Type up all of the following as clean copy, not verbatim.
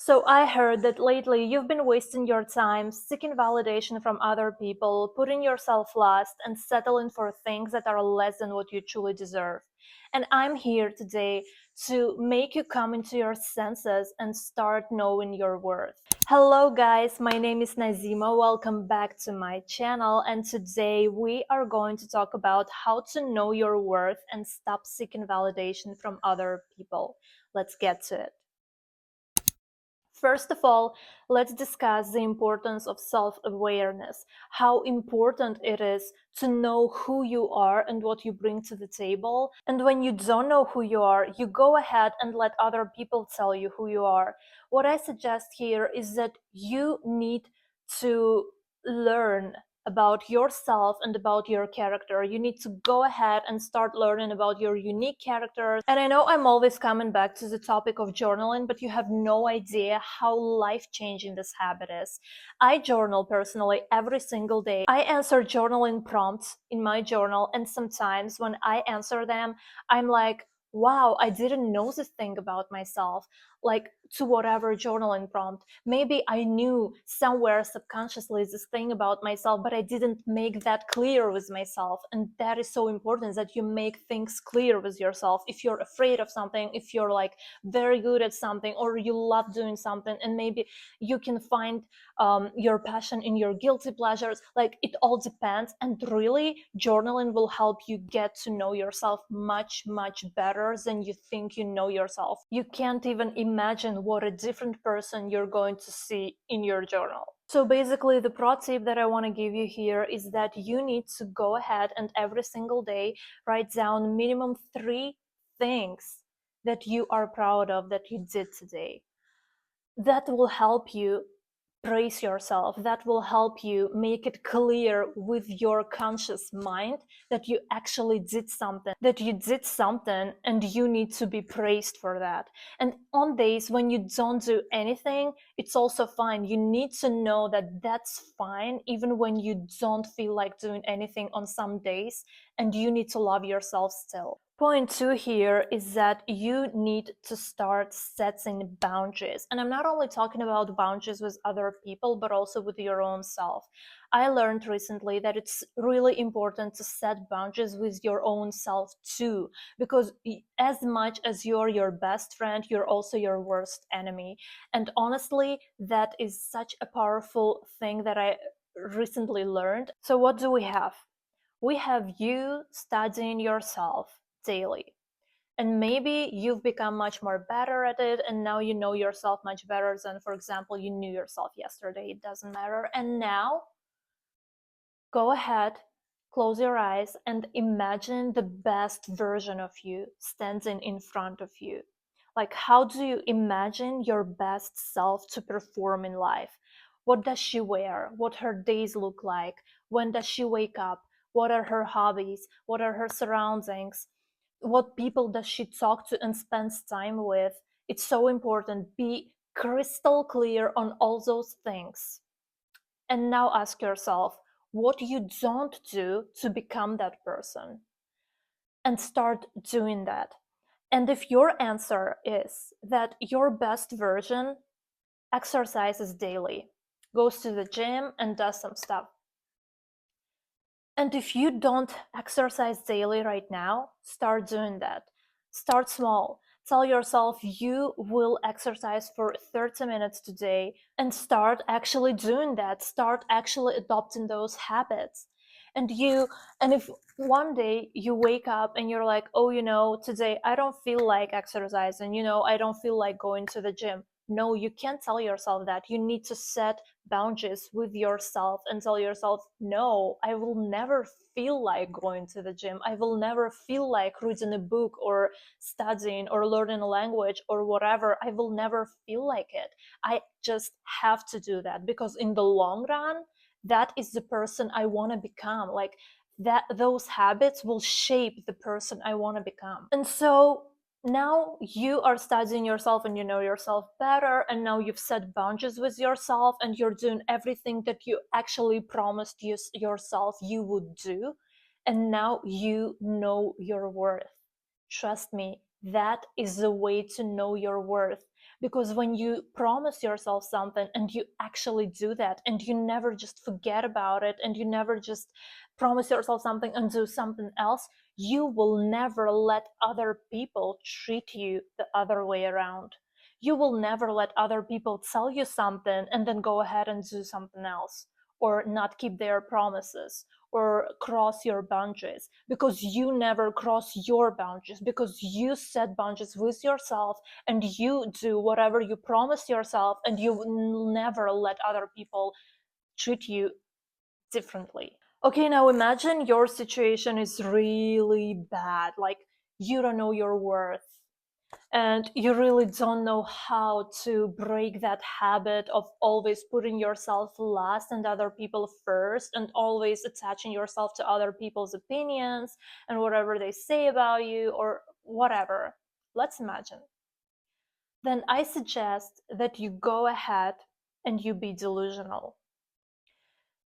So I heard that lately you've been wasting your time seeking validation from other people, putting yourself last, and settling for things that are less than what you truly deserve. And I'm here today to make you come into your senses and start knowing your worth. Hello guys, my name is Nazima. Welcome back to my channel, and today we are going to talk about how to know your worth and stop seeking validation from other people. Let's get to it. First of all, let's discuss the importance of self-awareness, how important it is to know who you are and what you bring to the table. And when you don't know who you are, you go ahead and let other people tell you who you are. What I suggest here is that you need to learn about yourself and about your character. You need to go ahead and start learning about your unique characters. And I know I'm always coming back to the topic of journaling, but you have no idea how life-changing this habit is. I journal personally every single day. I answer journaling prompts in my journal, and sometimes when I answer them, I'm like, wow, I didn't know this thing about myself. Like, to whatever journaling prompt, maybe I knew somewhere subconsciously this thing about myself, but I didn't make that clear with myself. And that is so important, that you make things clear with yourself. If you're afraid of something, if you're like very good at something, or you love doing something, and maybe you can find your passion in your guilty pleasures, like it all depends. And really, journaling will help you get to know yourself much better than you think you know yourself. You can't even imagine what a different person you're going to see in your journal. So basically, the pro tip that I want to give you here is that you need to go ahead and every single day write down minimum 3 things that you are proud of that you did today. That will help you praise yourself. That will help you make it clear with your conscious mind that you actually did something, and you need to be praised for that. And on days when you don't do anything, it's also fine. You need to know that that's fine, even when you don't feel like doing anything on some days, and you need to love yourself still. Point 2 here is that you need to start setting boundaries. And I'm not only talking about boundaries with other people, but also with your own self. I learned recently that it's really important to set boundaries with your own self too, because as much as you're your best friend, you're also your worst enemy. And honestly, that is such a powerful thing that I recently learned. So what do we have? We have you studying yourself daily. And maybe you've become much more better at it, and now you know yourself much better than, for example, you knew yourself yesterday. It doesn't matter. And now, go ahead, close your eyes, and imagine the best version of you standing in front of you. Like, how do you imagine your best self to perform in life? What does she wear? What her days look like? When does she wake up? What are her hobbies? What are her surroundings? What people does she talk to and spends time with? It's so important. Be crystal clear on all those things. And now ask yourself what you don't do to become that person, and start doing that. And if your answer is that your best version exercises daily, goes to the gym and does some stuff, and if you don't exercise daily right now, start doing that. Start small. Tell yourself you will exercise for 30 minutes today, and start actually doing that. Start actually adopting those habits. And if one day you wake up and you're like, oh, today I don't feel like exercising, I don't feel like going to the gym. No, you can't tell yourself that. You need to set boundaries with yourself and tell yourself, no, I will never feel like going to the gym. I will never feel like reading a book or studying or learning a language or whatever. I will never feel like it. I just have to do that, because in the long run, that is the person I want to become. Like, that those habits will shape the person I want to become. And so now you are studying yourself and you know yourself better, and now you've set boundaries with yourself and you're doing everything that you actually promised yourself you would do, and now you know your worth. Trust me, that is the way to know your worth. Because when you promise yourself something and you actually do that, and you never just forget about it, and you never just promise yourself something and do something else, you will never let other people treat you the other way around. You will never let other people tell you something and then go ahead and do something else, or not keep their promises, or cross your boundaries, because you never cross your boundaries, because you set boundaries with yourself, and you do whatever you promise yourself, and you never let other people treat you differently. Okay, now imagine your situation is really bad, like you don't know your worth, and you really don't know how to break that habit of always putting yourself last and other people first, and always attaching yourself to other people's opinions and whatever they say about you or whatever. Let's imagine. Then I suggest that you go ahead and you be delusional.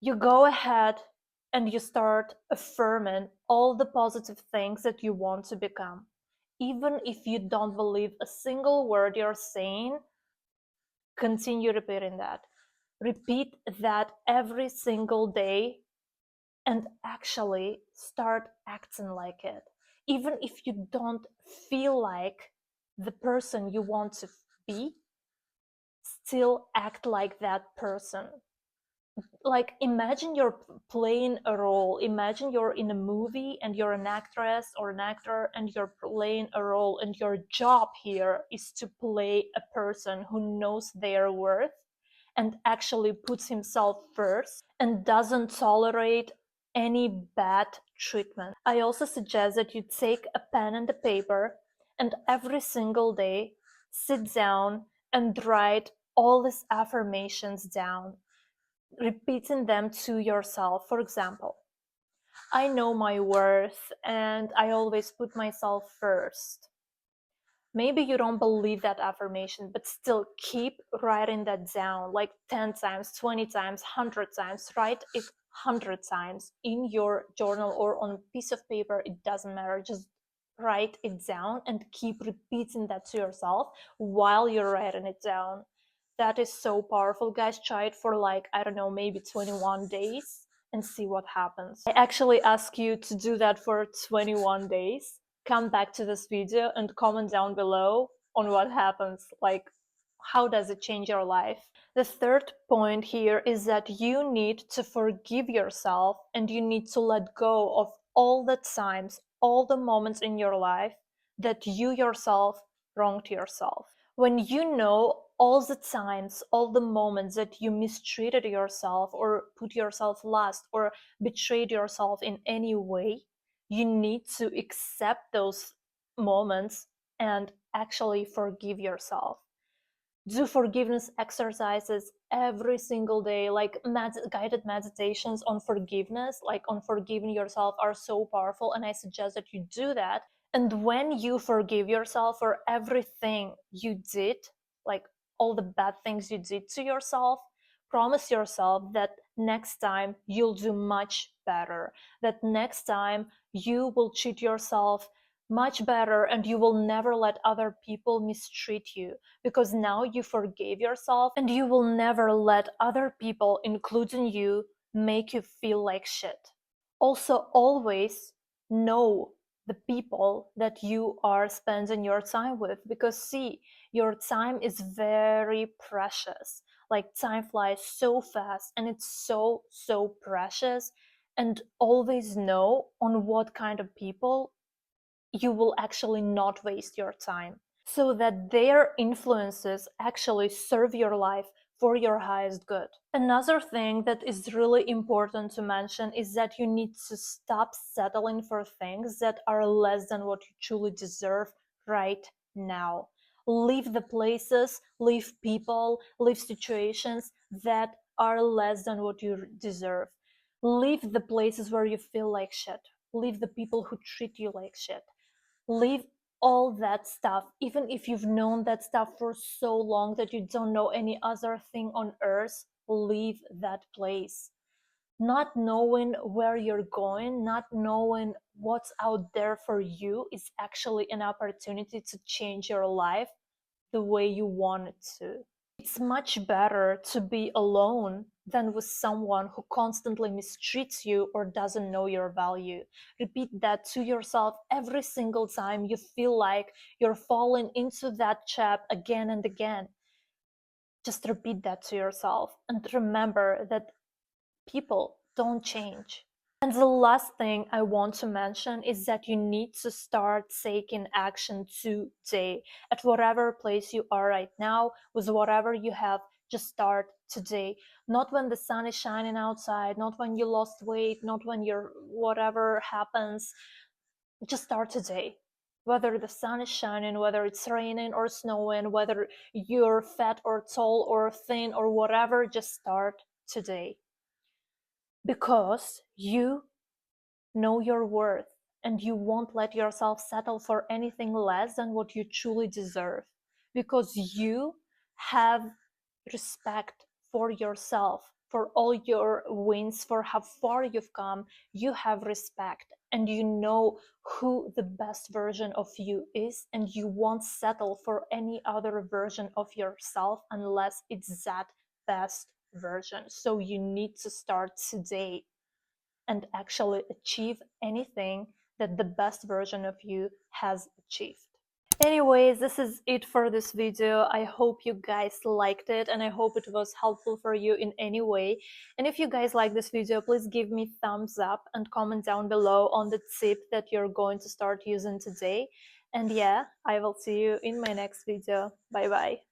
You go ahead and you start affirming all the positive things that you want to become. Even if you don't believe a single word you're saying, continue repeating that. Repeat that every single day, and actually start acting like it. Even if you don't feel like the person you want to be, still act like that person. Like, imagine you're playing a role. Imagine you're in a movie and you're an actress or an actor, and you're playing a role, and your job here is to play a person who knows their worth and actually puts himself first and doesn't tolerate any bad treatment. I also suggest that you take a pen and a paper, and every single day sit down and write all these affirmations down, repeating them to yourself. For example, I know my worth and I always put myself first. Maybe you don't believe that affirmation, but still keep writing that down, like 10 times, 20 times, 100 times. Write it 100 times in your journal or on a piece of paper. It doesn't matter. Just write it down and keep repeating that to yourself while you're writing it down. That is so powerful, guys. Try it for, like, I don't know, maybe 21 days and see what happens. I actually ask you to do that for 21 days. Come back to this video and comment down below on what happens. Like, how does it change your life? The third point here is that you need to forgive yourself, and you need to let go of all the times, all the moments in your life that you yourself wronged yourself. When you know all the times, all the moments that you mistreated yourself, or put yourself last, or betrayed yourself in any way, you need to accept those moments and actually forgive yourself. Do forgiveness exercises every single day, like guided meditations on forgiveness, like on forgiving yourself, are so powerful, and I suggest that you do that. And when you forgive yourself for everything you did, like all the bad things you did to yourself, promise yourself that next time you'll do much better, that next time you will treat yourself much better, and you will never let other people mistreat you, because now you forgave yourself, and you will never let other people, including you, make you feel like shit. Also, always know the people that you are spending your time with, because see, your time is very precious. Like, time flies so fast, and it's so precious. And always know on what kind of people you will actually not waste your time, so that their influences actually serve your life for your highest good. Another thing that is really important to mention is that you need to stop settling for things that are less than what you truly deserve right now. Leave the places, leave people, leave situations that are less than what you deserve. Leave the places where you feel like shit. Leave the people who treat you like shit. Leave all that stuff, even if you've known that stuff for so long that you don't know any other thing on earth. Leave that place. Not knowing where you're going, not knowing what's out there for you, is actually an opportunity to change your life the way you want it to. It's much better to be alone than with someone who constantly mistreats you or doesn't know your value. Repeat that to yourself every single time you feel like you're falling into that trap again and again. Just repeat that to yourself and remember that people don't change. And the last thing I want to mention is that you need to start taking action today. At whatever place you are right now, with whatever you have, just start today. Not when the sun is shining outside, not when you lost weight, not when you're whatever happens. Just start today. Whether the sun is shining, whether it's raining or snowing, whether you're fat or tall or thin or whatever, just start today. Because you know your worth and you won't let yourself settle for anything less than what you truly deserve. Because you have respect for yourself, for all your wins, for how far you've come. You have respect and you know who the best version of you is, and you won't settle for any other version of yourself unless it's that best version. So you need to start today and actually achieve anything that the best version of you has achieved. Anyways, this is it for this video. I hope you guys liked it and I hope it was helpful for you in any way. And if you guys like this video, please give me thumbs up and comment down below on the tip that you're going to start using today. And yeah, I will see you in my next video. Bye bye.